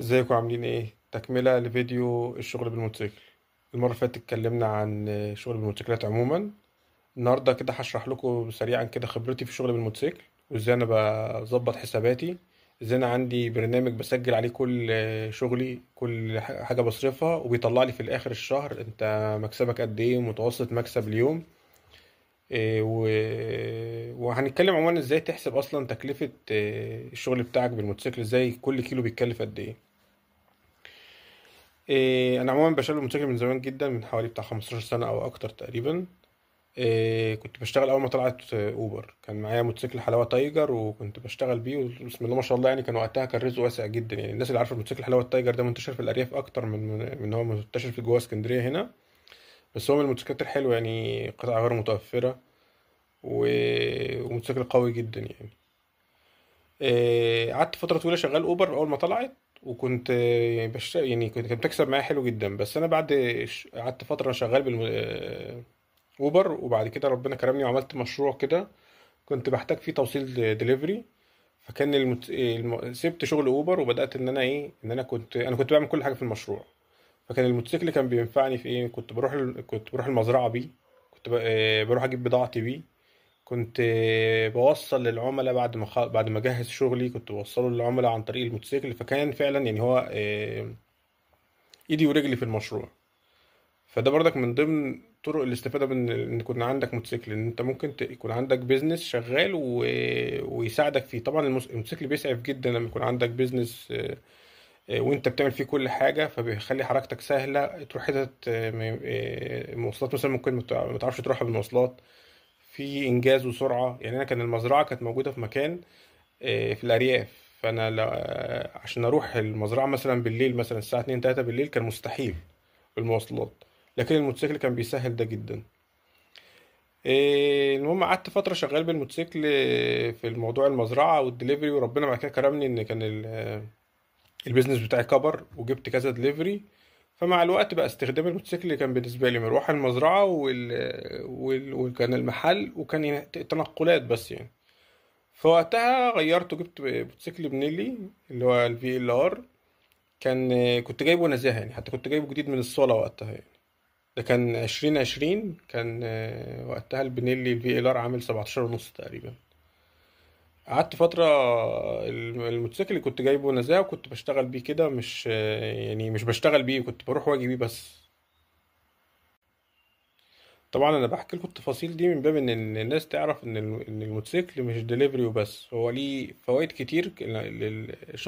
ازيكم عاملين ايه؟ تكملة لفيديو الشغل بالموتوسيكل. المرة اللي فاتت اتكلمنا عن شغل بالموتوسيكلات عموما. النهاردة كده هشرح لكم سريعا كده خبرتي في الشغل بالموتوسيكل، وازاي انا بظبط حساباتي، ازاي انا عندي برنامج بسجل عليه كل شغلي، كل حاجة بصرفها، وبيطلع لي في الاخر الشهر انت مكسبك قد ايه، متوسط مكسب اليوم. وهنتكلم عموما ازاي تحسب اصلا تكلفة الشغل بتاعك بالموتوسيكل، ازاي كل كيلو بيتكلف قد ايه. انا عموما بشتغل موتوسيكل من زمان جدا، من حوالي بتاع 15 سنه او اكتر تقريبا. كنت بشتغل اول ما طلعت اوبر، كان معايا موتوسيكل حلاوه تايجر وكنت بشتغل بيه، وبسم الله ما شاء الله يعني كان وقتها كان رزقه واسع جدا. يعني الناس اللي عارفه الموتوسيكل حلاوه تايجر ده منتشر في الارياف اكتر من هو منتشر في جوه اسكندريه هنا. بس هو من الموتوسيكلات الحلوه، يعني قطع غير متوفره وموتوسيكل قوي جدا يعني. قعدت فترة طويلة شغال أوبر أول ما طلعت، وكنت يعني كانت بتكسب معايا حلو جدا. بس أنا بعد قعدت فترة شغال أوبر، وبعد كده ربنا كرمني وعملت مشروع كده كنت بحتاج فيه توصيل دليفري. فكان سبت شغل أوبر وبدأت إن أنا إن أنا كنت بعمل كل حاجة في المشروع. فكان الموتوسيكل كان بينفعني في كنت بروح المزرعة بيه، كنت بروح أجيب بضاعتي بيه، كنت بوصل للعملاء بعد ما اجهز شغلي كنت بوصله للعملاء عن طريق الموتوسيكل. فكان فعلا يعني هو ايدي ورجلي في المشروع. فده برضك من ضمن طرق الاستفادة من ان يكون عندك موتوسيكل، ان انت ممكن يكون عندك بيزنس شغال ويساعدك فيه. طبعا الموتوسيكل بيسعف جدا لما يكون عندك بيزنس وانت بتعمل فيه كل حاجة، فبيخلي حركتك سهلة. تروح حتت مواصلات مثلا ممكن ما تعرفش تروحها بالمواصلات، في انجاز وسرعه. يعني انا كان المزرعه كانت موجوده في مكان في الارياف، فانا عشان اروح المزرعه مثلا بالليل، مثلا الساعه 2 3 بالليل، كان مستحيل بالمواصلات. لكن الموتوسيكل كان بيسهل ده جدا. المهم قعدت فتره شغال بالموتوسيكل في الموضوع المزرعه والدليفري، وربنا بعد كده كرمني ان كان البيزنس بتاعي كبر وجبت كذا دليفري. فمع الوقت بقى استخدام الموتوسيكل اللي كان بالنسبه لي مروح المزرعه وكان المحل، وكان تنقلات بس يعني. فوقتها غيرت وجبت موتوسيكل بنيلي اللي هو الفي ال ار. كنت جايبه نزاهة يعني، حتى كنت جايبه جديد من الصالة وقتها يعني. ده كان 2020، كان وقتها البنيلي الفي ال ار عامل 17 ونص تقريبا. قعدت فترة الموتوسيكل اللي كنت جايبه نزاهة وكنت بشتغل بيه كده، مش يعني مش بشتغل بيه، كنت بروح واجي بيه بس. طبعا انا بحكي لكم التفاصيل دي من باب ان الناس تعرف ان الموتوسيكل مش دليفري وبس، هو ليه فوائد كتير للشخص